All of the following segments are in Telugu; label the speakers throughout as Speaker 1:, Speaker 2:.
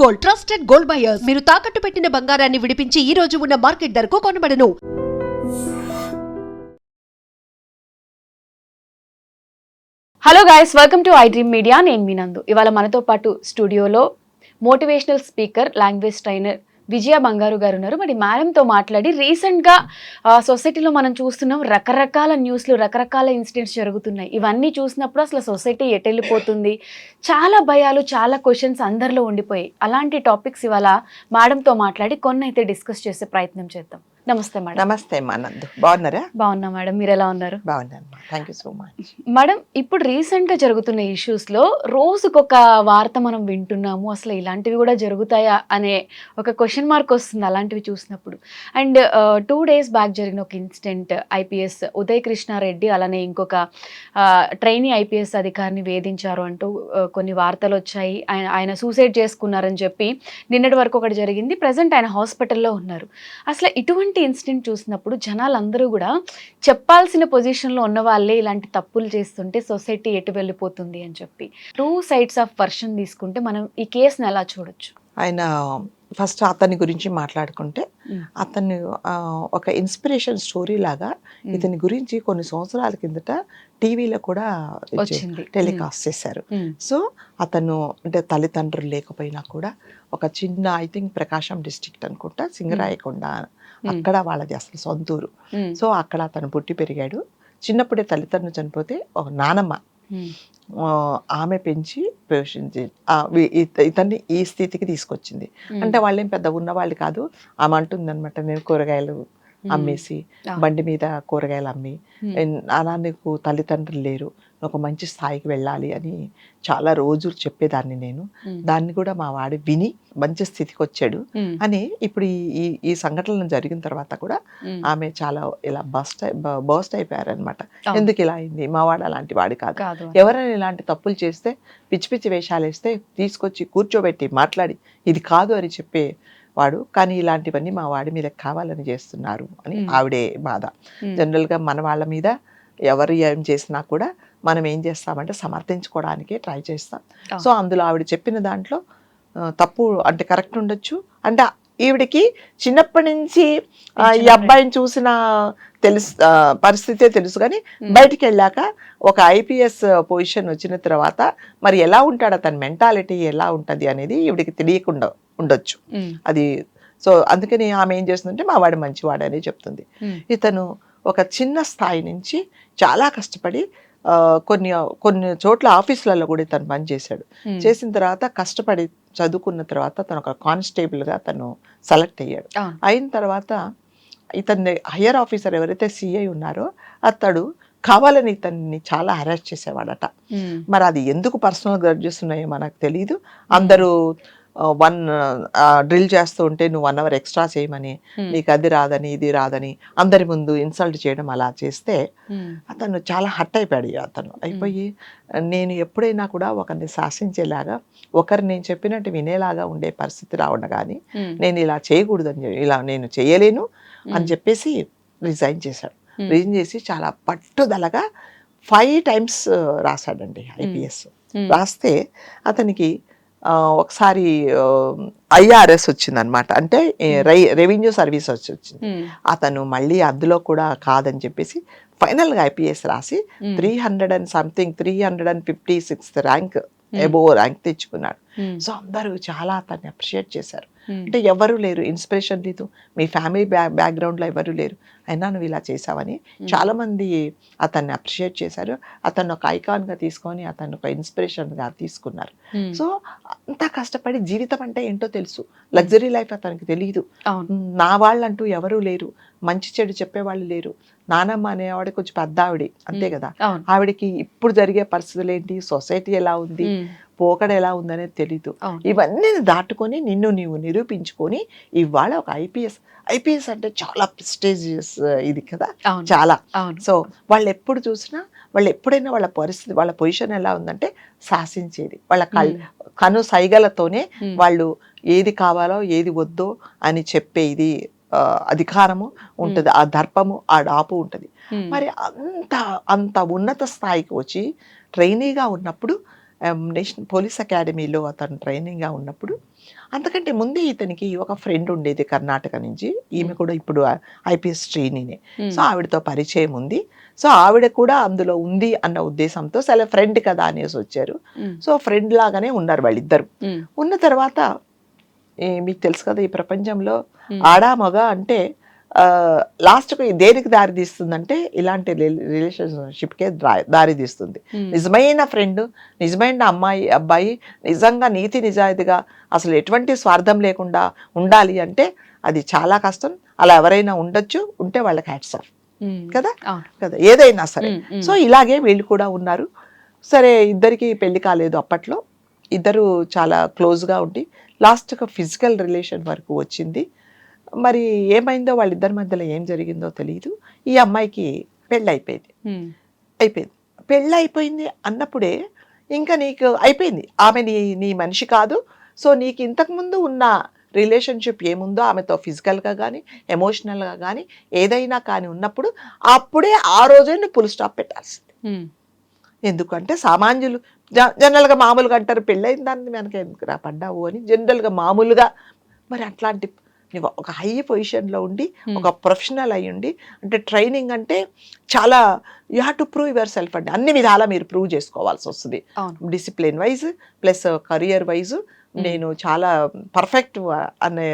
Speaker 1: Gold, trusted gold buyers. మీరు తాకట్టు పెట్టిన బంగారాన్ని విడిపించి ఈ రోజు ఉన్న మార్కెట్ ధరకు కొనబడను.
Speaker 2: Hello guys, welcome to I dream media. నేను మీ నందు. ఇవాళ మనతో పాటు స్టూడియోలో motivational speaker, language trainer Vijaya Bangaru గారు ఉన్నారు. మరి మేడంతో మాట్లాడి రీసెంట్గా సొసైటీలో మనం చూస్తున్నాం, రకరకాల న్యూస్లు, రకరకాల ఇన్సిడెంట్స్ జరుగుతున్నాయి. ఇవన్నీ చూసినప్పుడు అసలు సొసైటీ ఎటెళ్ళిపోతుంది, చాలా భయాలు, చాలా క్వశ్చన్స్ అందరిలో ఉండిపోయాయి. అలాంటి టాపిక్స్ ఇవాళ మేడంతో మాట్లాడి కొన్ని అయితే డిస్కస్ చేసే ప్రయత్నం చేద్దాం. నమస్తే మేడం.
Speaker 3: నమస్తే నందు, బాగున్నారా?
Speaker 2: బాగున్నా మేడం, మీరు ఎలా ఉన్నారు?
Speaker 3: బాగున్నాను, thank you so much.
Speaker 2: Madam, ఇప్పుడు రీసెంట్గా జరుగుతున్న ఇష్యూస్లో రోజుకొక వార్త మనం వింటున్నాము. అసలు ఇలాంటివి కూడా జరుగుతాయా అనే ఒక క్వశ్చన్ మార్క్ వస్తుంది అలాంటివి చూసినప్పుడు. అండ్ 2 days బ్యాక్ జరిగిన ఒక ఇన్సిడెంట్, ఐపీఎస్ ఉదయ్ కృష్ణారెడ్డి అలానే ఇంకొక ట్రైనీ ఐపీఎస్ అధికారిని వేధించారు అంటూ కొన్ని వార్తలు వచ్చాయి. ఆయన సూసైడ్ చేసుకున్నారని చెప్పి నిన్నటి వరకు ఒకటి జరిగింది. ప్రజెంట్ ఆయన హాస్పిటల్లో ఉన్నారు. అసలు ఇటువంటి ఇన్సిడెంట్ చూసినప్పుడు జనాలందరూ కూడా చెప్పాల్సిన పొజిషన్లో ఉన్న వాళ్ళే ఇలాంటి తప్పులు చేస్తుంటే సొసైటీ ఎటు వెళ్ళిపోతుంది అని చెప్పి 2 sides ఆఫ్ వర్షన్ తీసుకుంటే మనం ఈ కేసుని ఎలా చూడొచ్చు?
Speaker 3: ఆయన ఫస్ట్ అతని గురించి మాట్లాడుకుంటే, అతన్ని ఒక ఇన్స్పిరేషన్ స్టోరీ లాగా ఇతని గురించి కొన్ని సంవత్సరాల కిందట టీవీలో కూడా టెలికాస్ట్ చేశారు. సో అతను అంటే తల్లిదండ్రులు లేకపోయినా కూడా ఒక చిన్న, ఐ థింక్ ప్రకాశం డిస్ట్రిక్ట్ అనుకుంటా, సింగరాయకొండ, అక్కడ వాళ్ళది అసలు సొంతూరు. సో అక్కడ అతను పుట్టి పెరిగాడు. చిన్నప్పుడే తల్లిదండ్రులు చనిపోతే ఒక నానమ్మ ఆమె పెంచి పోషించి ఇతన్ని ఈ స్థితికి తీసుకొచ్చింది. అంటే వాళ్ళేం పెద్ద ఉన్నవాళ్ళు కాదు. ఆమె అంటుందన్నమాట, నేను కూరగాయలు అమ్మేసి, బండి మీద కూరగాయలు అమ్మి, అలా నీకు తల్లిదండ్రులు లేరు, ఒక మంచి స్థాయికి వెళ్ళాలి అని చాలా రోజులు చెప్పేదాన్ని నేను. దాన్ని కూడా మా వాడు విని మంచి స్థితికి వచ్చాడు అని. ఇప్పుడు ఈ సంఘటనలు జరిగిన తర్వాత కూడా ఆమె చాలా ఇలా బర్స్ట్ అయిపోయారనమాట. ఎందుకు ఇలా అయింది, మా వాడు అలాంటి వాడు కాదు. ఎవరైనా ఇలాంటి తప్పులు చేస్తే, పిచ్చి పిచ్చి వేషాలు వేస్తే తీసుకొచ్చి కూర్చోబెట్టి మాట్లాడి ఇది కాదు అని చెప్పే వాడు. కానీ ఇలాంటివన్నీ మా వాడి మీద కావాలని చేస్తున్నారు అని ఆవిడే బాధ. జనరల్గా మన వాళ్ళ మీద ఎవరు ఏం చేసినా కూడా మనం ఏం చేస్తామంటే సమర్థించుకోవడానికే ట్రై చేస్తాం. సో అందులో ఆవిడ చెప్పిన దాంట్లో తప్పు అంటే కరెక్ట్ ఉండొచ్చు. అంటే ఈవిడికి చిన్నప్పటి నుంచి ఈ అబ్బాయిని చూసిన పరిస్థితే తెలుసు, కానీ బయటికి వెళ్ళాక ఒక ఐపీఎస్ పొజిషన్ వచ్చిన తర్వాత మరి ఎలా ఉంటాడు, అతని మెంటాలిటీ ఎలా ఉంటుంది అనేది ఈవిడికి తెలియకుండా ఉండొచ్చు అది. సో అందుకని ఆమె ఏం చేస్తుందంటే మా వాడు మంచివాడు అని చెప్తుంది. ఇతను ఒక చిన్న స్థాయి నుంచి చాలా కష్టపడి కొన్ని చోట్ల ఆఫీసులలో కూడా తను పని చేశాడు. చేసిన తర్వాత కష్టపడి చదువుకున్న తర్వాత తను ఒక కానిస్టేబుల్గా తను సెలెక్ట్ అయ్యాడు. అయిన తర్వాత ఇతన్ని హయ్యర్ ఆఫీసర్ ఎవరైతే సిఐ ఉన్నారో అతడు కావాలని ఇతన్ని చాలా హెరాస్ చేసేవాడట. మరి అది ఎందుకు పర్సనల్ గ్రడ్జెస్ ఉన్నాయో మనకు తెలియదు. అందరూ డ్రిల్ చేస్తూ ఉంటే నువ్వు 1 hour ఎక్స్ట్రా చేయమని, నీకు అది రాదని ఇది రాదని అందరి ముందు ఇన్సల్ట్ చేయడం, అలా చేస్తే అతను చాలా హర్ట్ అయిపోయాడు. అతను అయిపోయి, నేను ఎప్పుడైనా కూడా ఒకరిని శాసించేలాగా, ఒకరు నేను చెప్పినట్టు వినేలాగా ఉండే పరిస్థితి రావడం కానీ నేను ఇలా చేయకూడదని, ఇలా నేను చేయలేను అని చెప్పేసి రిజైన్ చేశాడు. రిజైన్ చేసి చాలా పట్టుదలగా 5 times రాశాడండి ఐపీఎస్. రాస్తే అతనికి ఒకసారి ఐఆర్ఎస్ వచ్చిందనమాట, అంటే రెవెన్యూ సర్వీస్ వచ్చింది. అతను మళ్ళీ అందులో కూడా కాదని చెప్పేసి ఫైనల్గా ఐపీఎస్ రాసి 356th ర్యాంక్ ఎబోవ్ ర్యాంక్ తెచ్చుకున్నాడు. సో అందరూ చాలా అతన్ని అప్రిషియేట్ చేశారు. అంటే ఎవరు లేరు, ఇన్స్పిరేషన్ లేదు, మీ ఫ్యామిలీ బ్యాక్గ్రౌండ్లో ఎవరు లేరు, అయినా నువ్వు ఇలా చేసావని చాలామంది అతన్ని అప్రిషియేట్ చేశారు. అతన్ని ఒక ఐకాన్గా తీసుకొని అతన్ని ఒక ఇన్స్పిరేషన్గా తీసుకున్నారు. సో అంతా కష్టపడి జీవితం అంటే ఏంటో తెలుసు, లగ్జరీ లైఫ్ అతనికి తెలియదు. నా వాళ్ళంటూ ఎవరూ లేరు, మంచి చెడు చెప్పేవాళ్ళు లేరు. నానమ్మ అనేవాడి కొంచెం పెద్ద ఆవిడ, అంతే కదా, ఆవిడకి ఇప్పుడు జరిగే పరిస్థితులు ఏంటి, సొసైటీ ఎలా ఉంది, పోకడ ఎలా ఉందనేది తెలీదు. ఇవన్నీ దాటుకొని నిన్ను నీవు నిరూపించుకొని ఇవాళ ఒక ఐపీఎస్ అంటే చాలా ప్రెస్టీజియస్ ఇది కదా, చాలా. సో వాళ్ళు ఎప్పుడు చూసినా, వాళ్ళు ఎప్పుడైనా వాళ్ళ పరిస్థితి, వాళ్ళ పొజిషన్ ఎలా ఉందంటే శాసించేది, వాళ్ళ కను సైగలతోనే వాళ్ళు ఏది కావాలో ఏది వద్దో అని చెప్పే ఇది అధికారము ఉంటుంది, ఆ దర్పము ఆ డాపు ఉంటుంది. మరి అంత ఉన్నత స్థాయికి వచ్చి ట్రైనీగా ఉన్నప్పుడు నేషనల్ పోలీస్ అకాడమీలో అతను ట్రైనింగ్గా ఉన్నప్పుడు అంతకంటే ముందే ఇతనికి ఒక ఫ్రెండ్ ఉండేది కర్ణాటక నుంచి. ఈమె కూడా ఇప్పుడు ఐపీఎస్ ట్రైనీనే. సో ఆవిడతో పరిచయం ఉంది. సో ఆవిడ కూడా అందులో ఉంది అన్న ఉద్దేశంతో సరే ఫ్రెండ్ కదా అనేసి వచ్చారు. సో ఫ్రెండ్ లాగానే ఉన్నారు వాళ్ళిద్దరు. ఉన్న తర్వాత మీకు తెలుసు కదా, ఈ ప్రపంచంలో ఆడా మగ అంటే లాస్ట్కు దేనికి దారి తీస్తుందంటే ఇలాంటి రిలేషన్షిప్కే దారి తీస్తుంది. నిజమైన ఫ్రెండ్, నిజమైన అబ్బాయి నిజంగా నీతి నిజాయితీగా అసలు ఎటువంటి స్వార్థం లేకుండా ఉండాలి అంటే అది చాలా కష్టం. అలా ఎవరైనా ఉండొచ్చు, ఉంటే వాళ్ళకి హ్యాట్స్ ఆఫ్ కదా కదా ఏదైనా సరే. సో ఇలాగే వీళ్ళు కూడా ఉన్నారు. సరే ఇద్దరికి పెళ్లి కాలేదు అప్పట్లో. ఇద్దరు చాలా క్లోజ్గా ఉండి లాస్ట్గా ఫిజికల్ రిలేషన్ వరకు వచ్చింది. మరి ఏమైందో వాళ్ళిద్దరి మధ్యలో ఏం జరిగిందో తెలియదు. ఈ అమ్మాయికి పెళ్ళి అయిపోయింది. పెళ్ళి అయిపోయింది అన్నప్పుడే ఇంకా నీకు అయిపోయింది, ఆమె నీ మనిషి కాదు. సో నీకు ఇంతకుముందు ఉన్న రిలేషన్షిప్ ఏముందో ఆమెతో ఫిజికల్గా కానీ ఎమోషనల్గా కానీ ఏదైనా కానీ ఉన్నప్పుడు అప్పుడే ఆ రోజే నువ్వు ఫుల్ స్టాప్ పెట్టాల్సింది. ఎందుకంటే సామాన్యులు జనరల్గా మామూలుగా అంటారు పెళ్ళైన దాన్ని మనకి ఎందుకు రా పడ్డావు అని జనరల్గా మామూలుగా. మరి అట్లాంటి నువ్వు ఒక హై పొజిషన్లో ఉండి ఒక ప్రొఫెషనల్ అయ్యి ఉండి, అంటే ట్రైనింగ్ అంటే చాలా you have to prove your self అండి. అన్ని విధాలా మీరు ప్రూవ్ చేసుకోవాల్సి వస్తుంది. Discipline wise plus career wise నేను చాలా పర్ఫెక్ట్ అనే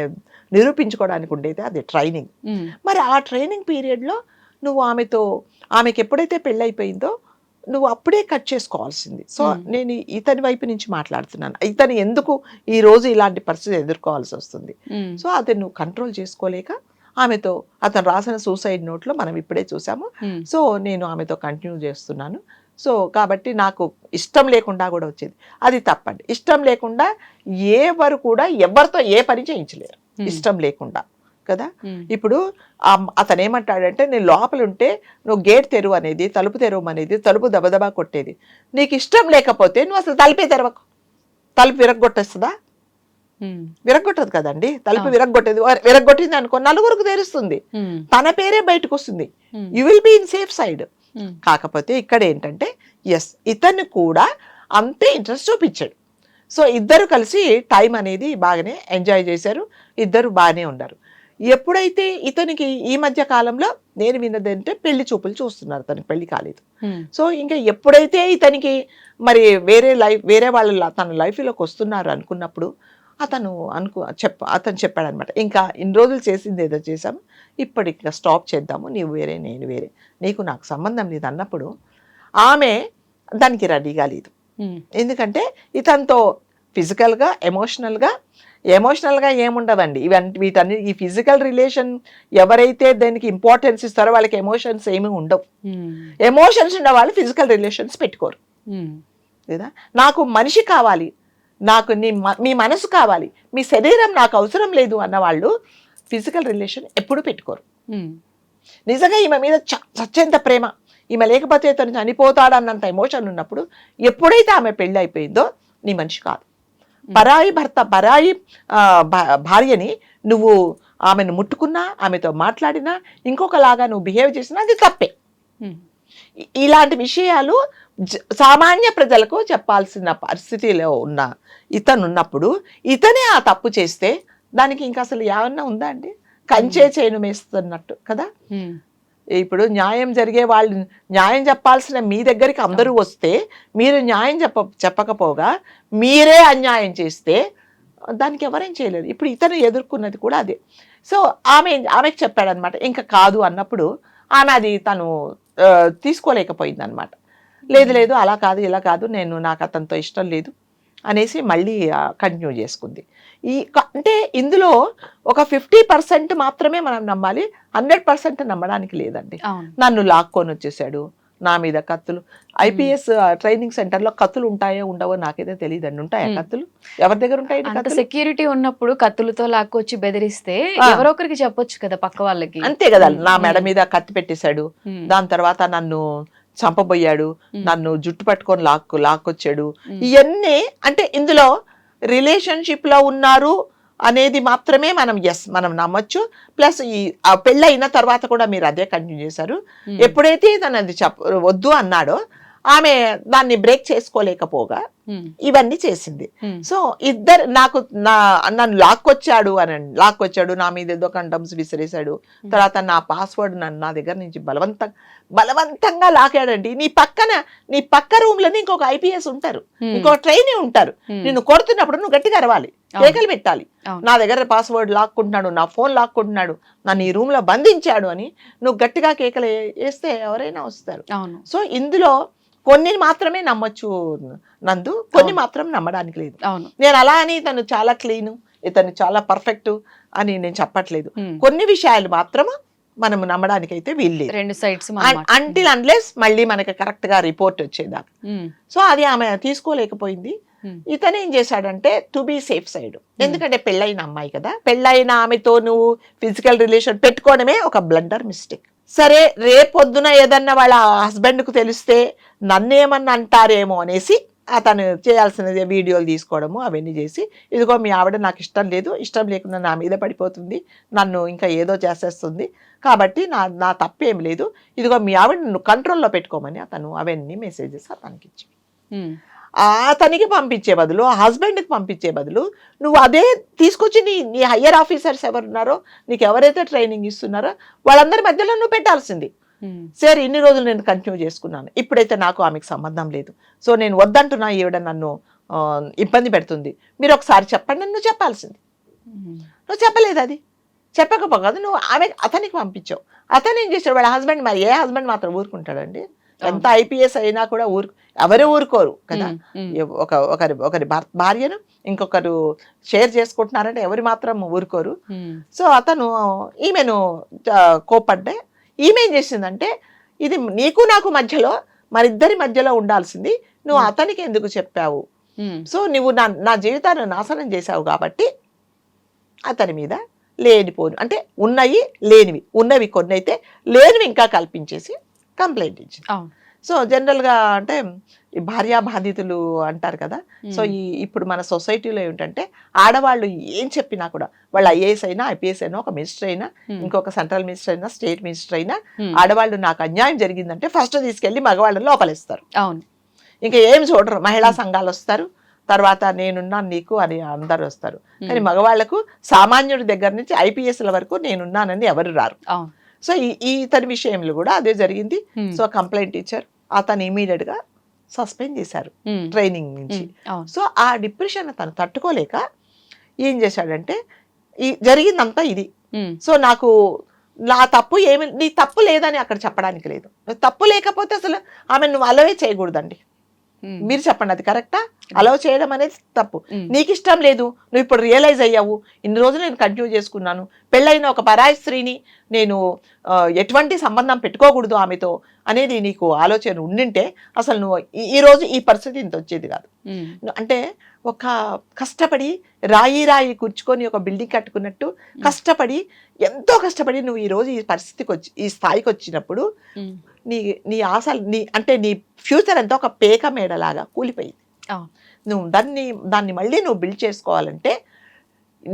Speaker 3: నిరూపించుకోవడానికి ఉండేది అది ట్రైనింగ్. మరి ఆ ట్రైనింగ్ పీరియడ్లో నువ్వు ఆమెకి ఎప్పుడైతే పెళ్ళైపోయిందో నువ్వు అప్పుడే కట్ చేసుకోవాల్సింది. సో నేను ఇతని వైపు నుంచి మాట్లాడుతున్నాను. ఇతను ఎందుకు ఈ రోజు ఇలాంటి పరిస్థితి ఎదుర్కోవాల్సి వస్తుంది. సో అది నువ్వు కంట్రోల్ చేసుకోలేక అతను రాసిన సూసైడ్ నోట్లో మనం ఇప్పుడే చూసాము. సో నేను ఆమెతో కంటిన్యూ చేస్తున్నాను. సో కాబట్టి నాకు ఇష్టం లేకుండా కూడా వచ్చేది, అది తప్పండి. ఇష్టం లేకుండా ఎవరు కూడా ఎవరితో ఏ పని చేయించలేరు ఇష్టం లేకుండా కదా. ఇప్పుడు అతను ఏమంటాడంటే నేను లోపల ఉంటే నువ్వు గేట్ తెరువు అనేది, తలుపు తెరువు అనేది, తలుపు దబదబా కొట్టేది. నీకు ఇష్టం లేకపోతే నువ్వు అసలు తలుపే తెరవకు. తలుపు విరగొట్టేస్తుందా? విరగొట్టదు కదండి. తలుపు విరగొట్టింది అనుకో నలుగురికి తెరుస్తుంది, తన పేరే బయటకు వస్తుంది. You will be in safe side. కాకపోతే ఇక్కడ ఏంటంటే ఇతను కూడా అంతే ఇంట్రెస్ట్ చూపించాడు. సో ఇద్దరు కలిసి టైం అనేది బాగానే ఎంజాయ్ చేశారు, ఇద్దరు బాగానే ఉన్నారు. ఎప్పుడైతే ఇతనికి ఈ మధ్య కాలంలో నేను విన్నదంటే పెళ్లి చూపులు చూస్తున్నారు, తనకి పెళ్లి కాలేదు. సో ఇంకా ఎప్పుడైతే ఇతనికి మరి వేరే వాళ్ళ తన లైఫ్లోకి వస్తున్నారు అనుకున్నప్పుడు అతను చెప్పాడనమాట, ఇంకా ఇన్ని రోజులు చేసింది ఏదో చేసాము, ఇప్పుడు ఇంకా స్టాప్ చేద్దాము, నీవు వేరే నేను వేరే, నీకు నాకు సంబంధం లేదు అన్నప్పుడు ఆమె దానికి రెడీగా లేదు. ఎందుకంటే ఇతనితో ఫిజికల్గా ఎమోషనల్గా ఏముండదండి. వీటన్ని ఈ ఫిజికల్ రిలేషన్ ఎవరైతే దానికి ఇంపార్టెన్స్ ఇస్తారో వాళ్ళకి ఎమోషన్స్ ఏమీ ఉండవు. ఎమోషన్స్ ఉన్న వాళ్ళు ఫిజికల్ రిలేషన్స్ పెట్టుకోరు లేదా. నాకు మనిషి కావాలి, నాకు మీ మనసు కావాలి, మీ శరీరం నాకు అవసరం లేదు అన్నవాళ్ళు ఫిజికల్ రిలేషన్ ఎప్పుడు పెట్టుకోరు. నిజంగా ఈమె మీద చచ్చేంత ప్రేమ, ఈమె లేకపోతే తను చనిపోతాడన్నంత ఎమోషన్ ఉన్నప్పుడు ఎప్పుడైతే ఆమె పెళ్ళి అయిపోయిందో నీ మనిషి కాదు. పరాయి భార్యని నువ్వు ఆమెను ముట్టుకున్నా, ఆమెతో మాట్లాడినా, ఇంకొకలాగా నువ్వు బిహేవ్ చేసినా అది తప్పే. ఇలాంటి విషయాలు సామాన్య ప్రజలకు చెప్పాల్సిన పరిస్థితిలో ఉన్న ఇతను ఉన్నప్పుడు ఇతనే ఆ తప్పు చేస్తే దానికి ఇంకా అసలు ఏమన్నా ఉందా అండి? కంచే చేను మేస్తున్నట్టు కదా. ఇప్పుడు న్యాయం జరిగే వాళ్ళు న్యాయం చెప్పాల్సిన మీ దగ్గరికి అందరూ వస్తే మీరు న్యాయం చెప్పకపోగా మీరే అన్యాయం చేస్తే దానికి ఎవరేం చేయలేరు. ఇప్పుడు ఇతను ఎదుర్కొన్నది కూడా అదే. సో ఆమెకు చెప్పాడనమాట, ఇంకా కాదు అన్నప్పుడు ఆమె అది తను తీసుకోలేకపోయింది అనమాట. లేదు అలా కాదు ఇలా కాదు, నాకు అతనితో ఇష్టం లేదు అనేసి మళ్ళీ కంటిన్యూ చేసుకుంది. అంటే ఇందులో ఒక 50% మాత్రమే మనం నమ్మాలి, 100% నమ్మడానికి లేదండి. నన్ను లాక్కొని వచ్చేసాడు, నా మీద కత్తులు. ఐపీఎస్ ట్రైనింగ్ సెంటర్లో కత్తులు ఉంటాయో ఉండవో నాకైతే తెలియదండి. ఉంటాయా కత్తులు? ఎవరి దగ్గర ఉంటాయి?
Speaker 2: సెక్యూరిటీ ఉన్నప్పుడు కత్తులతో లాక్కొచ్చి బెదిరిస్తే ఎవరో ఒకరికి చెప్పొచ్చు కదా పక్క వాళ్ళకి.
Speaker 3: అంతే కదా. నా మెడ మీద కత్తి పెట్టేశాడు, దాని తర్వాత నన్ను చంపబోయాడు, నన్ను జుట్టు పట్టుకొని లాక్కొచ్చాడు. ఇవన్నీ అంటే ఇందులో రిలేషన్షిప్ లో ఉన్నారు అనేది మాత్రమే మనం నమ్మొచ్చు. ప్లస్ ఈ పెళ్ళి అయిన తర్వాత కూడా మీరు అదే కంటిన్యూ చేశారు. ఎప్పుడైతే తను అది వద్దు అన్నాడో ఆమె దాన్ని బ్రేక్ చేసుకోలేకపోగా ఇవన్నీ చేసింది. సో ఇద్దరు నన్ను లాక్కొచ్చాడు, నా మీద ఏదో కంటమ్స్ విసిరేశాడు. తర్వాత నా పాస్వర్డ్ నా దగ్గర నుంచి బలవంతంగా లాకాడండి. నీ పక్క రూమ్ లోనే ఇంకొక ఐపీఎస్ ఉంటారు, ఇంకొక ట్రైనీ ఉంటారు. నిన్ను కొడుతున్నప్పుడు నువ్వు గట్టిగా అరవాలి, కేకలు పెట్టాలి. నా దగ్గర పాస్వర్డ్ లాక్కుంటున్నాడు, నా ఫోన్ లాక్కుంటున్నాడు, నన్ను ఈ రూమ్ లో బంధించాడు అని నువ్వు గట్టిగా కేకలు వేస్తే ఎవరైనా వస్తారు. సో ఇందులో కొన్ని మాత్రమే నమ్మొచ్చు నందు, కొన్ని మాత్రం నమ్మడానికి లేదు. నేను అలా అని ఇతను చాలా క్లీన్, ఇతను చాలా పర్ఫెక్ట్ అని నేను చెప్పట్లేదు. కొన్ని విషయాలు మాత్రం మనం నమ్మడానికి అయితే వీల్లేదు,
Speaker 2: రెండు సైడ్స్
Speaker 3: అంటిల్ అన్లెస్ మళ్ళీ మనకి కరెక్ట్ గా రిపోర్ట్ వచ్చేదాకా. సో అది ఆమె తీసుకోలేకపోయింది. ఇతను ఏం చేశాడంటే టు బీ సేఫ్ సైడ్, ఎందుకంటే పెళ్ళైన అమ్మాయి కదా, పెళ్ళైన ఆమెతో నువ్వు ఫిజికల్ రిలేషన్ పెట్టుకోవడమే ఒక బ్లండర్ మిస్టేక్. సరే రేపొద్దున ఏదన్నా వాళ్ళ హస్బెండ్ కు తెలిస్తే నన్నేమన్నా అంటారేమో అనేసి అతను చేయాల్సినది వీడియోలు తీసుకోవడము అవన్నీ చేసి, ఇదిగో మీ ఆవిడ నాకు ఇష్టం లేదు, ఇష్టం లేకుండా నా మీద పడిపోతుంది, నన్ను ఇంకా ఏదో చేసేస్తుంది, కాబట్టి నా తప్పేం లేదు, ఇదిగో మీ ఆవిడ నన్ను కంట్రోల్లో పెట్టుకోమని అతను అవన్నీ మెసేజెస్ అతనికి ఇచ్చాడు. అతనికి పంపించే బదులు, ఆ హస్బెండ్కి పంపించే బదులు నువ్వు అదే తీసుకొచ్చి నీ హయ్యర్ ఆఫీసర్స్ ఎవరున్నారో, నీకు ఎవరైతే ట్రైనింగ్ ఇస్తున్నారో వాళ్ళందరి మధ్యలో నువ్వు పెట్టాల్సింది. సరే ఇన్ని రోజులు నేను కంటిన్యూ చేసుకున్నాను, ఇప్పుడైతే నాకు ఆమెకు సంబంధం లేదు, సో నేను వద్దంటున్నా, ఈవిడ నన్ను ఇబ్బంది పెడుతుంది, మీరు ఒకసారి చెప్పండి, నువ్వు చెప్పాల్సింది. నువ్వు చెప్పలేదు, అది చెప్పకపోగా నువ్వు అతనికి పంపించావు. అతను ఏం చేశాడు, వాళ్ళ హస్బెండ్, మరి ఏ హస్బెండ్ మాత్రం ఊరుకుంటాడండి? ఎంత ఐపీఎస్ అయినా కూడా ఎవరు ఊరుకోరు కదా. ఒకరి భార్యను ఇంకొకరు షేర్ చేసుకుంటున్నారంటే ఎవరు మాత్రం ఊరుకోరు. సో అతను ఈమెను కోపడ్డా, ఈమె ఏం చేసిందంటే, ఇది నీకు నాకు మధ్యలో, మరిద్దరి మధ్యలో ఉండాల్సింది, నువ్వు అతనికి ఎందుకు చెప్పావు? సో నువ్వు నా జీవితాన్ని నాశనం చేశావు కాబట్టి అతని మీద లేనిపోను, అంటే లేనివి ఉన్నవి కొన్ని అయితే లేనివి ఇంకా కల్పించేసి కంప్లైంట్ ఇచ్చింది. సో జనరల్గా అంటే ఈ భార్యా బాధితులు అంటారు కదా. సో ఇప్పుడు మన సొసైటీలో ఏమిటంటే ఆడవాళ్ళు ఏం చెప్పినా కూడా, వాళ్ళు ఐఏఎస్ అయినా ఐపీఎస్ అయినా, ఒక మినిస్టర్ అయినా, ఇంకొక సెంట్రల్ మినిస్టర్ అయినా, స్టేట్ మినిస్టర్ అయినా, ఆడవాళ్ళు నాకు అన్యాయం జరిగిందంటే ఫస్ట్ తీసుకెళ్లి మగవాళ్ళని లోపలిస్తారు. ఇంకా ఏం చూడరు. మహిళా సంఘాలు వస్తారు, తర్వాత నేనున్నాను నీకు అని అందరు వస్తారు. కానీ మగవాళ్లకు సామాన్యుడి దగ్గర నుంచి ఐపీఎస్ల వరకు నేనున్నానని ఎవరు రారు. సో ఇతని విషయంలో కూడా అదే జరిగింది. సో కంప్లైంట్ ఇచ్చారు, అతను ఇమీడియట్ గా సస్పెండ్ చేశారు ట్రైనింగ్ నుంచి. సో ఆ డిప్రెషన్ తను తట్టుకోలేక ఏం చేశాడంటే, జరిగిందంతా ఇది. సో నా తప్పు నీ తప్పు లేదని అక్కడ చెప్పడానికి లేదు. తప్పు లేకపోతే అసలు ఆమె నువ్వు అలవే చేయకూడదండి. మీరు చెప్పండి, అది కరెక్టా? అలవ్ చేయడం అనేది తప్పు. నీకు ఇష్టం లేదు, నువ్వు ఇప్పుడు రియలైజ్ అయ్యావు, ఇన్ని రోజులు నేను కంటిన్యూ చేసుకున్నాను, పెళ్ళైన ఒక పరాయి స్త్రీని నేను ఎటువంటి సంబంధం పెట్టుకోకూడదు ఆమెతో అనేది నీకు ఆలోచన ఉండింటే అసలు నువ్వు ఈ రోజు ఈ పరిస్థితి ఇంత వచ్చేది కాదు. అంటే ఒక కష్టపడి రాయి కూర్చుకొని ఒక బిల్డింగ్ కట్టుకున్నట్టు ఎంతో కష్టపడి నువ్వు ఈ రోజు ఈ పరిస్థితికి ఈ స్థాయికి వచ్చినప్పుడు నీ ఆశలు నీ ఫ్యూచర్ అంతా ఒక పేక మేడలాగా కూలిపోయింది. నువ్వు దాన్ని మళ్ళీ నువ్వు బిల్డ్ చేసుకోవాలంటే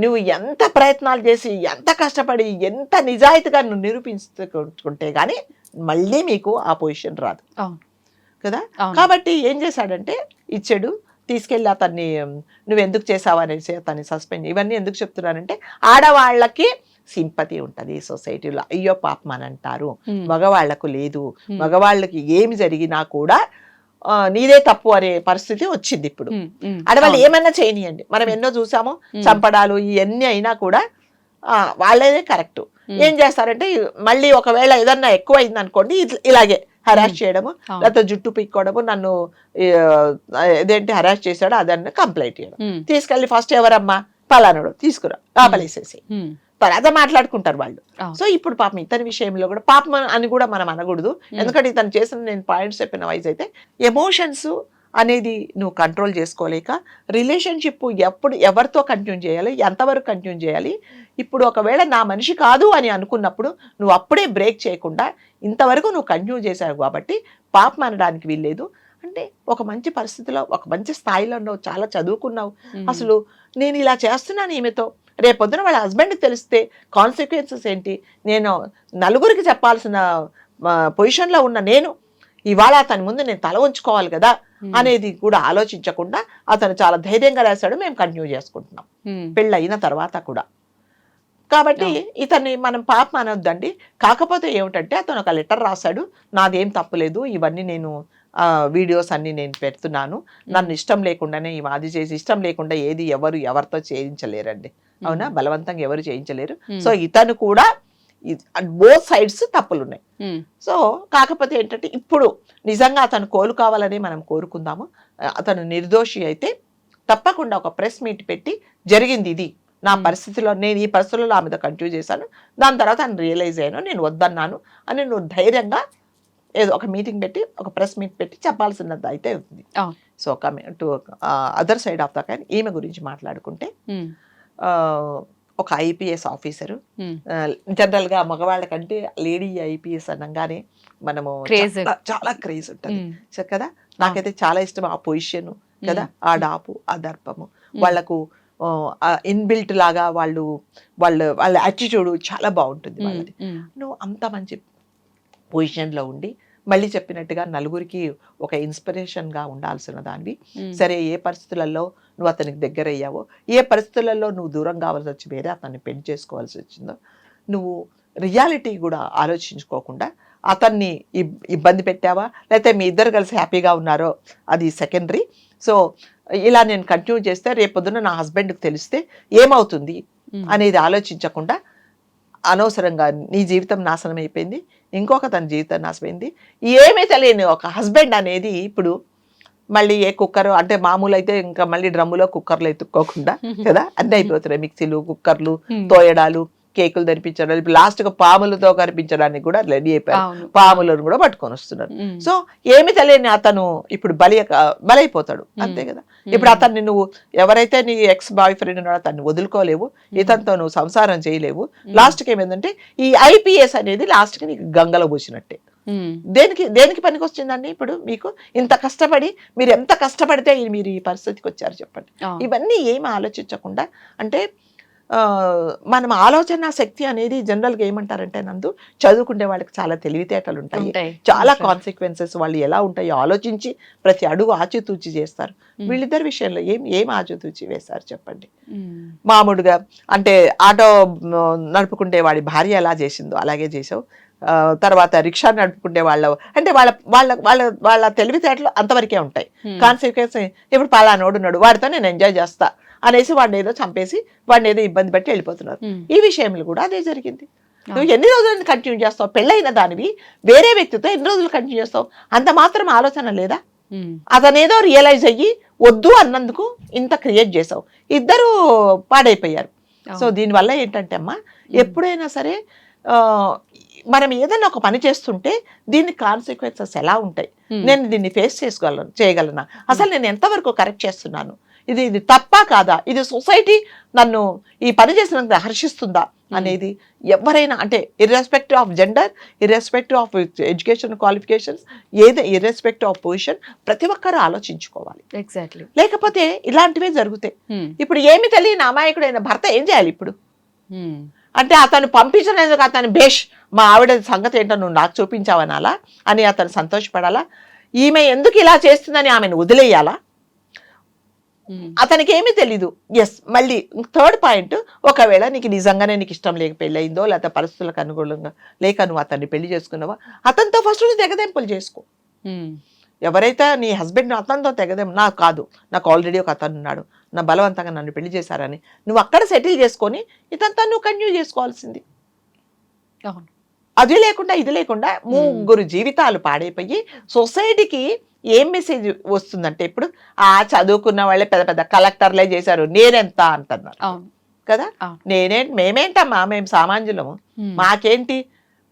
Speaker 3: నువ్వు ఎంత ప్రయత్నాలు చేసి, ఎంత కష్టపడి, ఎంత నిజాయితీగా నువ్వు నిరూపించుకుంటే గానీ మళ్ళీ మీకు ఆ పొజిషన్ రాదు కదా. కాబట్టి ఏం చేశాడంటే ఇచ్చాడు, తీసుకెళ్ళి అతన్ని నువ్వెందుకు చేసావు అనేసి అతన్ని సస్పెండ్. ఇవన్నీ ఎందుకు చెప్తున్నానంటే, ఆడవాళ్ళకి సింపతి ఉంటుంది సొసైటీలో, అయ్యో పాపం అని అంటారు, మగవాళ్లకు లేదు, మగవాళ్ళకి ఏమి జరిగినా కూడా నీదే తప్పు అనే పరిస్థితి వచ్చింది ఇప్పుడు. ఆడవాళ్ళు ఏమన్నా చేయనియండి, మనం ఎన్నో చూసాము, చంపడాలు ఇవన్నీ అయినా కూడా వాళ్ళేదే కరెక్ట్. ఏం చేస్తారంటే మళ్ళీ ఒకవేళ ఏదన్నా ఎక్కువ అయింది అనుకోండి, ఇలాగే హరాస్ చేయడము, లేకపోతే జుట్టు పీక్కోవడము, నన్ను ఇదేంటి హరాస్ చేశాడు అదన్న కంప్లైంట్ చేయడం, తీసుకెళ్ళి ఫస్ట్ ఎవరమ్మా పలానాడు తీసుకురా లోపలేసేసి తర్వాత మాట్లాడుకుంటారు వాళ్ళు. సో ఇప్పుడు పాపం ఇతని విషయంలో కూడా పాపం అని కూడా మనం అనకూడదు, ఎందుకంటే ఇతను చేసిన నేను పాయింట్స్ చెప్పిన వైజ్ అయితే ఎమోషన్స్ అనేది నువ్వు కంట్రోల్ చేసుకోలేక రిలేషన్షిప్ ఎవరితో కంటిన్యూ చేయాలి, ఎంతవరకు కంటిన్యూ చేయాలి, ఇప్పుడు ఒకవేళ నా మనిషి కాదు అని అనుకున్నప్పుడు నువ్వు అప్పుడే బ్రేక్ చేయకుండా ఇంతవరకు నువ్వు కంటిన్యూ చేశావు కాబట్టి పాపం అనడానికి వీల్లేదు. అంటే ఒక మంచి పరిస్థితిలో, ఒక మంచి స్థాయిలో ఉన్నావు, చాలా చదువుకున్నావు, అసలు నేను ఇలా చేస్తున్నాను ఈమెతో, రేపొద్దున వాళ్ళ హస్బెండ్కి తెలిస్తే కాన్సిక్వెన్సెస్ ఏంటి, నేను నలుగురికి చెప్పాల్సిన పొజిషన్లో ఉన్న నేను ఇవాళ అతని ముందు నేను తల ఉంచుకోవాలి కదా అనేది కూడా ఆలోచించకుండా అతను చాలా ధైర్యంగా రాశాడు. మేము కంటిన్యూ చేసుకుంటున్నాం పెళ్ళి అయిన తర్వాత కూడా. కాబట్టి ఇతన్ని మనం పాపం అనొద్దండి. కాకపోతే ఏమిటంటే అతను ఒక లెటర్ రాశాడు, నాదేం తప్పులేదు, ఇవన్నీ నేను వీడియోస్ అన్ని నేను పెడుతున్నాను, నన్ను ఇష్టం లేకుండానే అది చేసి, ఇష్టం లేకుండా ఏది ఎవరితో చేయించలేరండి, అవునా, బలవంతంగా ఎవరు చేయించలేరు. సో ఇతను కూడా బోత్ సైడ్స్ తప్పులు ఉన్నాయి. సో కాకపోతే ఏంటంటే ఇప్పుడు నిజంగా అతను కోలుకోవాలని మనం కోరుకుందాము. అతను నిర్దోషి అయితే తప్పకుండా ఒక ప్రెస్ మీట్ పెట్టి జరిగింది ఇది నా పరిస్థితిలో, నేను ఈ పరిస్థితుల్లో ఆమెతో కంటిన్యూ చేశాను, దాని తర్వాత ఆయన రియలైజ్ అయ్యాను, నేను వద్దన్నాను అని నువ్వు ధైర్యంగా ఏదో ఒక మీటింగ్ పెట్టి ఒక ప్రెస్ మీట్ పెట్టి చెప్పాల్సినది అయితే ఉంది. So coming to other side of the coin, ఈమె గురించి మాట్లాడుకుంటే ఒక ఐపీఎస్ ఆఫీసరు, జనరల్ గా మగవాళ్ళ కంటే లేడీ ఐపీఎస్ అనగానే మనము చాలా క్రేజ్ ఉంటుంది కదా. నాకైతే చాలా ఇష్టం ఆ పొజిషన్ కదా, ఆ డాపు ఆ దర్పము, వాళ్లకు ఇన్బిల్ట్ లాగా వాళ్ళ యాటిట్యూడ్ చాలా బాగుంటుంది వాళ్ళది. నువ్వు అంత మంచి పొజిషన్లో ఉండి మళ్ళీ చెప్పినట్టుగా నలుగురికి ఒక ఇన్స్పిరేషన్గా ఉండాల్సిన దానివి. సరే, ఏ పరిస్థితులలో నువ్వు అతనికి దగ్గర అయ్యావో, ఏ పరిస్థితులలో నువ్వు దూరం కావాల్సి వచ్చి వేరే అతన్ని పెళ్లి చేసుకోవాల్సి వచ్చిందో, నువ్వు రియాలిటీ కూడా ఆలోచించుకోకుండా అతన్ని ఇబ్బంది పెట్టావా, లేకపోతే మీ ఇద్దరు కలిసి హ్యాపీగా ఉన్నారో అది సెకండరీ. సో ఇలా నేను కంటిన్యూ చేస్తే రేపొద్దున నా హస్బెండ్కి తెలిస్తే ఏమవుతుంది అనేది ఆలోచించకుండా అనవసరంగా నీ జీవితం నాశనం అయిపోయింది, ఇంకొక తన జీవితం నాశనమైంది. ఏమీ తెలియని ఒక హస్బెండ్ అనేది ఇప్పుడు మళ్ళీ ఏ కుక్కర్ అంటే మామూలు అయితే ఇంకా మళ్ళీ డ్రమ్ములో కుక్కర్లు ఎత్తుక్కోకుండా కదా అన్నీ అయిపోతున్నాయి, మిక్సీలు, కుక్కర్లు, తోయడాలు, కేకులు తెరిపించడాలు, ఇప్పుడు లాస్ట్ గా పాములతో కనిపించడానికి కూడా రెడీ అయిపోయారు, పాములను కూడా పట్టుకొని వస్తున్నారు. సో ఏమి తెలియని అతను ఇప్పుడు బలైపోతాడు, అంతే కదా. ఇప్పుడు అతన్ని నువ్వు ఎవరైతే నీ ఎక్స్ బాయ్ ఫ్రెండ్ ఉన్నాడో అతన్ని వదులుకోలేవు, ఇతనితో నువ్వు సంసారం చేయలేవు. లాస్ట్కి ఏమైందంటే ఈ ఐపీఎస్ అనేది లాస్ట్కి నీకు గంగలో పూసినట్టే. దేనికి పనికి వచ్చిందండి? ఇప్పుడు మీకు ఇంత కష్టపడి మీరు ఎంత కష్టపడితే మీరు ఈ పరిస్థితికి వచ్చారు చెప్పండి. ఇవన్నీ ఏమి ఆలోచించకుండా, అంటే మనం ఆలోచన శక్తి అనేది జనరల్గా ఏమంటారంటే నందు, చదువుకుంటే వాళ్ళకి చాలా తెలివితేటలు ఉంటాయి, చాలా కాన్సిక్వెన్సెస్ వాళ్ళు ఎలా ఉంటాయో ఆలోచించి ప్రతి అడుగు ఆచితూచి చేస్తారు. వీళ్ళిద్దరి విషయంలో ఏం ఆచితూచి వేశారు చెప్పండి? మామూలుగా అంటే ఆటో నడుపుకుంటే వాడి భార్య ఎలా చేసిందో అలాగే చేసావు, తర్వాత రిక్షా నడుపుకుంటే అంటే వాళ్ళ తెలివితేటలు అంతవరకే ఉంటాయి. కాన్సిక్వెన్స్ ఇప్పుడు పలానోడు ఉన్నాడు, వాడితో నేను ఎంజాయ్ చేస్తా అనేసి వాడిని ఏదో చంపేసి వాడిని ఏదో ఇబ్బంది పెట్టి వెళ్ళిపోతున్నారు. ఈ విషయంలో కూడా అదే జరిగింది. నువ్వు ఎన్ని రోజులు కంటిన్యూ చేస్తావు? పెళ్ళైన దానివి వేరే వ్యక్తితో ఎన్ని రోజులు కంటిన్యూ చేస్తావు? అంత మాత్రం ఆలోచన లేదా? అతనేదో రియలైజ్ అయ్యి వద్దు అన్నందుకు ఇంత క్రియేట్ చేసావు, ఇద్దరు పాడైపోయారు. సో దీనివల్ల ఏంటంటే అమ్మా, ఎప్పుడైనా సరే మనం ఏదైనా ఒక పని చేస్తుంటే దీని కాన్సిక్వెన్సెస్ ఎలా ఉంటాయి, నేను దీన్ని ఫేస్ చేయగలనా, అసలు నేను ఎంతవరకు కరెక్ట్ చేస్తున్నాను, ఇది తప్పా కాదా, ఇది సొసైటీ నన్ను ఈ పని చేసినంత హర్షిస్తుందా అనేది ఎవరైనా, అంటే irrespective of gender, irrespective of education qualifications, irrespective of position, ప్రతి ఒక్కరూ ఆలోచించుకోవాలి.
Speaker 2: ఎగ్జాక్ట్లీ.
Speaker 3: లేకపోతే ఇలాంటివే జరుగుతాయి. ఇప్పుడు ఏమి తెలియని అమాయకుడైన భర్త ఏం చేయాలి ఇప్పుడు? అంటే అతను పంపించలేదు, అతను బేష్ మా ఆవిడ సంగతి ఏంటో నువ్వు నాకు చూపించావనాలా అని అతను సంతోషపడాలా? ఈమె ఎందుకు ఇలా చేస్తుందని ఆమెను వదిలేయాలా? అతనికి ఏమీ తెలీదు. ఎస్, మళ్ళీ థర్డ్ పాయింట్, ఒకవేళ నీకు నిజంగానే నీకు ఇష్టం లేక పెళ్ళయిందో, లేకపోతే పరిస్థితులకు అనుకూలంగా లేక నువ్వు అతన్ని పెళ్లి చేసుకున్నావా, అతనితో ఫస్ట్ నువ్వు తెగదెంపులు చేసుకో. ఎవరైతే నీ హస్బెండ్ అతనితో నాకు కాదు, నాకు ఆల్రెడీ ఒక అతను ఉన్నాడు, నా బలవంతంగా నన్ను పెళ్లి చేశారని నువ్వు అక్కడ సెటిల్ చేసుకొని ఇతనితో నువ్వు కంటిన్యూ చేసుకోవాల్సింది. అది లేకుండా ఇది లేకుండా ముగ్గురు జీవితాలు పాడైపోయి సొసైటీకి ఏం మెసేజ్ వస్తుందంటే, ఇప్పుడు చదువుకున్న వాళ్ళే పెద్ద పెద్ద కలెక్టర్లే చేశారు, నేనెంత అంటున్నారు కదా. మేమేంటమ్మా, మేము సామాన్యులము, మాకేంటి,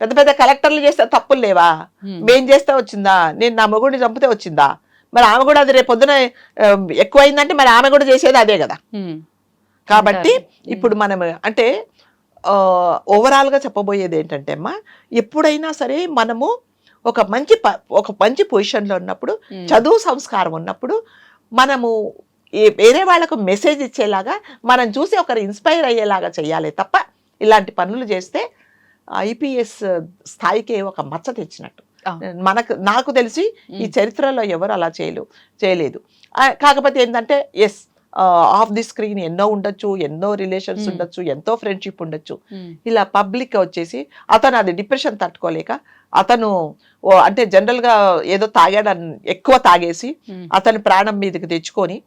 Speaker 3: పెద్ద పెద్ద కలెక్టర్లు చేస్తే తప్పులు లేవా, మేం చేస్తే వచ్చిందా, నేను నా మొగుడిని చంపితే వచ్చిందా, మరి ఆమె కూడా అది రేపు పొద్దున ఎక్కువైందంటే మరి ఆమె కూడా చేసేది అదే కదా. కాబట్టి ఇప్పుడు మనం అంటే ఓవరాల్గా చెప్పబోయేది ఏంటంటే అమ్మా, ఎప్పుడైనా సరే మనము ఒక మంచి పొజిషన్లో ఉన్నప్పుడు, చదువు సంస్కారం ఉన్నప్పుడు, మనము వేరే వాళ్ళకు మెసేజ్ ఇచ్చేలాగా మనం చూసి ఒకరు ఇన్స్పైర్ అయ్యేలాగా చేయాలి తప్ప ఇలాంటి పనులు చేస్తే ఐపీఎస్ స్థాయికి ఒక మచ్చ తెచ్చినట్టు. నాకు తెలిసి ఈ చరిత్రలో ఎవరు అలా చేయలేదు. కాకపోతే ఏంటంటే ఎస్ ఆఫ్ ది స్క్రీన్ ఎన్నో ఉండొచ్చు, ఎన్నో రిలేషన్స్ ఉండొచ్చు, ఎంతో ఫ్రెండ్షిప్ ఉండొచ్చు. ఇలా పబ్లిక్ వచ్చేసి అతను అది డిప్రెషన్ తట్టుకోలేక అతను అంటే జనరల్ గా ఏదో తాగాడని ఎక్కువ తాగేసి అతని ప్రాణం మీదకి తెచ్చుకొని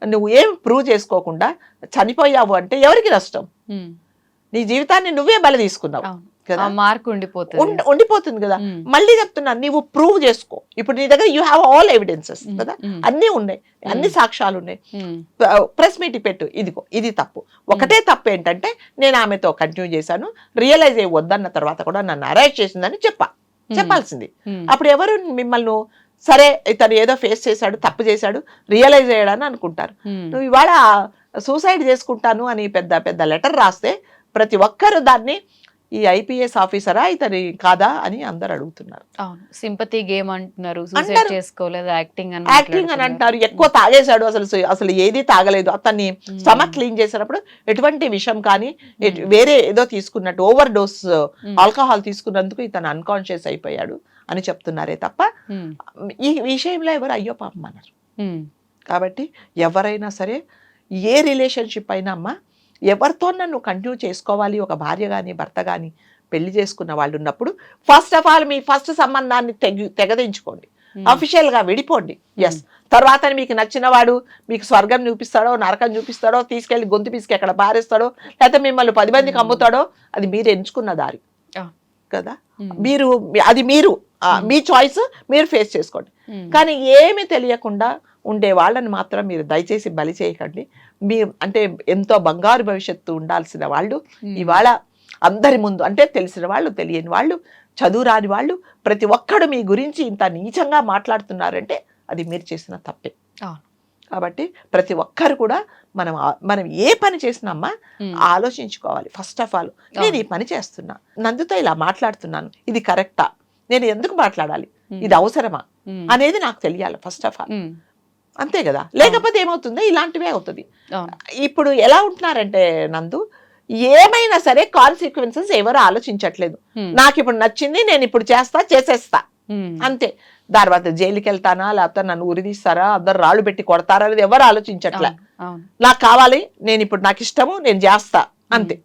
Speaker 3: నువ్వు ఏం ప్రూవ్ చేసుకోకుండా చనిపోయావు అంటే ఎవరికి నష్టం? నీ జీవితాన్ని నువ్వే బలి తీసుకున్నావు కదా,
Speaker 2: మార్క్
Speaker 3: ఉండిపోతుంది కదా. మళ్ళీ చెప్తున్నా, నువ్వు ప్రూవ్ చేసుకో. ఇప్పుడు నీ దగ్గర యూ హ్యావ్ ఆల్ ఎవిడెన్సెస్ కదా, అన్నీ ఉన్నాయి, అన్ని సాక్ష్యాలు ఉన్నాయి. ప్రెస్ మీట్ పెట్టు, ఇదిగో ఇది తప్పు. ఒకటే తప్పు ఏంటంటే నేను ఆమెతో కంటిన్యూ చేశాను, రియలైజ్ అయ్యి వద్దన్న తర్వాత కూడా నన్ను అరెస్ట్ చేసిందని చెప్పాల్సింది. అప్పుడు ఎవరు మిమ్మల్ని సరే ఇతను ఏదో ఫేస్ చేశాడు, తప్పు చేశాడు, రియలైజ్ అయ్యాడని అనుకుంటారు. నువ్వు ఇవాళ సూసైడ్ చేసుకుంటాను అని పెద్ద పెద్ద లెటర్ రాస్తే ప్రతి ఒక్కరు దాన్ని ఈ ఐపీఎస్ ఆఫీసరా ఇతని కాదా అని అందరు అడుగుతున్నారు.
Speaker 2: సింపతి గేమ్ అంటున్నారు, సూసైడ్ చేసుకోలేదు, యాక్టింగ్
Speaker 3: అని అంటారు. ఎక్కువ తాగేశాడు, అసలు ఏది తాగలేదు. అతన్ని స్టమక్ క్లీన్ చేసినప్పుడు ఎటువంటి విషయం కానీ వేరే ఏదో తీసుకున్నట్టు ఓవర్ డోస్ ఆల్కహాల్ తీసుకున్నందుకు ఇతను అన్కాన్షియస్ అయిపోయాడు అని చెప్తున్నారే తప్ప ఈ విషయంలో ఎవరు అయ్యో పాపం అన్నారు. కాబట్టి ఎవరైనా సరే ఏ రిలేషన్షిప్ అయినా అమ్మా ఎవరితో నన్ను కంటిన్యూ చేసుకోవాలి, ఒక భార్య కానీ భర్త కానీ పెళ్లి చేసుకున్న వాళ్ళు ఉన్నప్పుడు first of all me first సంబంధాన్ని తెగదించుకోండి, అఫీషియల్ గా విడిపోండి. ఎస్, తర్వాత మీకు నచ్చిన వాడు మీకు స్వర్గం చూపిస్తాడో నరకం చూపిస్తాడో, తీసుకెళ్లి గొంతు పిసికి ఎక్కడ పారేస్తాడో, లేకపోతే మిమ్మల్ని 10 మందికి అమ్ముతాడో, అది మీరు ఎంచుకున్న దారి కదా. అది మీరు మీ చాయిస్, మీరు ఫేస్ చేసుకోండి. కానీ ఏమీ తెలియకుండా ఉండే వాళ్ళని మాత్రం మీరు దయచేసి బలి చేయకండి. మీ అంటే ఎంతో బంగారు భవిష్యత్తు ఉండాల్సిన వాళ్ళు ఇవాళ అందరి ముందు, అంటే తెలిసిన వాళ్ళు తెలియని వాళ్ళు చదువు రాని వాళ్ళు ప్రతి ఒక్కడు మీ గురించి ఇంత నీచంగా మాట్లాడుతున్నారంటే అది మీరు చేసిన తప్పే. కాబట్టి ప్రతి ఒక్కరు కూడా మనం ఏ పని చేసినామా ఆలోచించుకోవాలి. ఫస్ట్ ఆఫ్ ఆల్ నేను ఈ పని చేస్తున్నా, నందుతో ఇలా మాట్లాడుతున్నాను, ఇది కరెక్టా, నేను ఎందుకు మాట్లాడాలి, ఇది అవసరమా అనేది నాకు తెలియాలి ఫస్ట్ ఆఫ్ ఆల్. అంతే కదా, లేకపోతే ఏమవుతుంది ఇలాంటివే అవుతుంది. ఇప్పుడు ఎలా ఉంటున్నారంటే నందు, ఏమైనా సరే కాన్సిక్వెన్సెస్ ఎవరు ఆలోచించట్లేదు. నాకు ఇప్పుడు నచ్చింది, నేను ఇప్పుడు చేసేస్తా అంతే. తర్వాత జైలుకి వెళ్తానా, లేకపోతే నన్ను ఉరిదీస్తారా, అందరు రాళ్ళు పెట్టి కొడతారా అనేది ఎవరు ఆలోచించట్లే. నాకు కావాలి, నేను ఇప్పుడు నాకు ఇష్టము, నేను చేస్తా అంతే.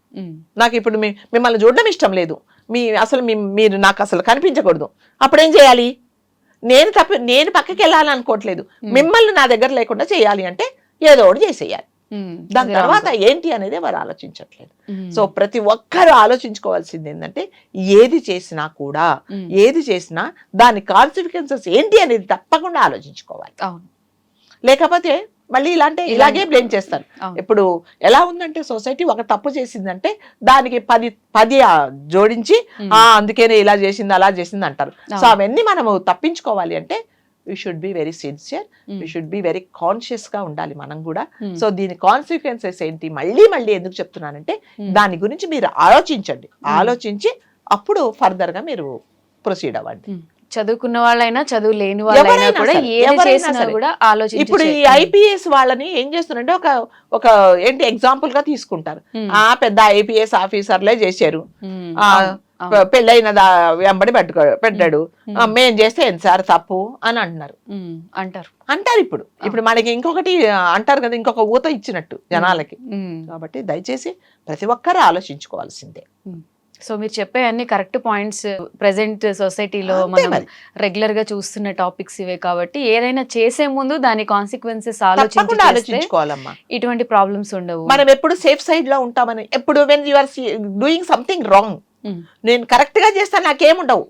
Speaker 3: నాకు ఇప్పుడు మిమ్మల్ని చూడడం ఇష్టం లేదు, మీరు నాకు అసలు కనిపించకూడదు, అప్పుడేం చేయాలి? నేను పక్కకి వెళ్ళాలనుకోవట్లేదు, మిమ్మల్ని నా దగ్గర లేకుండా చేయాలి అంటే ఏదో ఒకటి చేసేయాలి. దాని తర్వాత ఏంటి అనేది వారు ఆలోచించట్లేదు. సో ప్రతి ఒక్కరు ఆలోచించుకోవాల్సింది ఏంటంటే ఏది చేసినా దాని కాన్సిక్వెన్సెస్ ఏంటి అనేది తప్పకుండా ఆలోచించుకోవాలి. లేకపోతే మళ్ళీ ఇలాగే బ్లేమ్ చేస్తారు. ఇప్పుడు ఎలా ఉందంటే సొసైటీ ఒక తప్పు చేసిందంటే దానికి 10 జోడించి అందుకేనే ఇలా చేసింది అలా చేసింది అంటారు. సో అవన్నీ మనము తప్పించుకోవాలి అంటే we should be very sincere, we should be very conscious గా ఉండాలి మనం కూడా. సో దీని కాన్సిక్వెన్సెస్ ఏంటి మళ్ళీ ఎందుకు చెప్తున్నానంటే దాని గురించి మీరు ఆలోచించి అప్పుడు ఫర్దర్ గా మీరు ప్రొసీడ్ అవ్వండి.
Speaker 2: చదువుకున్న వాళ్ళైనా చదువు లేని వాళ్ళైనా కూడా ఏది చేసినా కూడా ఆలోచించి.
Speaker 3: ఇప్పుడు ఈ ఐపీఎస్ వాళ్ళని ఏం చేస్తున్నారంటే ఒక ఏంటి ఎగ్జాంపుల్ గా తీసుకుంటారు. పెద్ద ఐపీఎస్ ఆఫీసర్లే చేశారు, పెళ్ళైన వెంబడి పెట్టాడు, మేం చేస్తే ఎంత సార్ తప్పు అని అంటారు. ఇప్పుడు మనకి ఇంకొకటి అంటారు కదా, ఇంకొక ఊత ఇచ్చినట్టు జనాలకి. కాబట్టి దయచేసి ప్రతి ఒక్కరు ఆలోచించుకోవాల్సిందే.
Speaker 2: సో మీరు చెప్పే అన్ని కరెక్ట్ పాయింట్స్. ప్రెసెంట్ సొసైటీలో మనం రెగ్యులర్ గా చూస్తున్న టాపిక్స్ ఇవే కాబట్టి ఏదైనా చేసే ముందు దాని కాన్సిక్వెన్సెస్
Speaker 3: ఆలోచించుకోవాలమ్మా.
Speaker 2: ఇటువంటి ప్రాబ్లమ్స్ ఉండవు.
Speaker 3: మనం ఎప్పుడు సేఫ్ సైడ్ లో ఉంటామని, ఎప్పుడు when you are doing something wrong, నేను కరెక్ట్ గా చేస్తా, నాకేముండవు,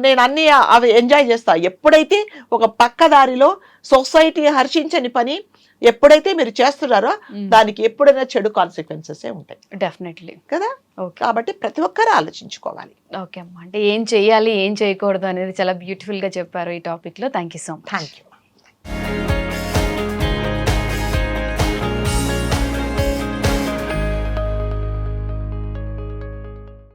Speaker 3: నేను అన్ని అవి ఎంజాయ్ చేస్తా. ఎప్పుడైతే ఒక పక్కదారిలో సొసైటీ హర్షించని పని ఎప్పుడైతే మీరు చేస్తున్నారో దానికి ఎప్పుడైనా చెడు కాన్సిక్వెన్సెస్ ఉంటాయి
Speaker 2: డెఫినెట్లీ
Speaker 3: కదా. కాబట్టి ప్రతి ఒక్కరు ఆలోచించుకోవాలి.
Speaker 2: ఓకే అమ్మా, అంటే ఏం చెయ్యాలి ఏం చేయకూడదు అనేది చాలా బ్యూటిఫుల్ గా చెప్పారు ఈ టాపిక్ లో. Thank you so much.
Speaker 3: Thank you.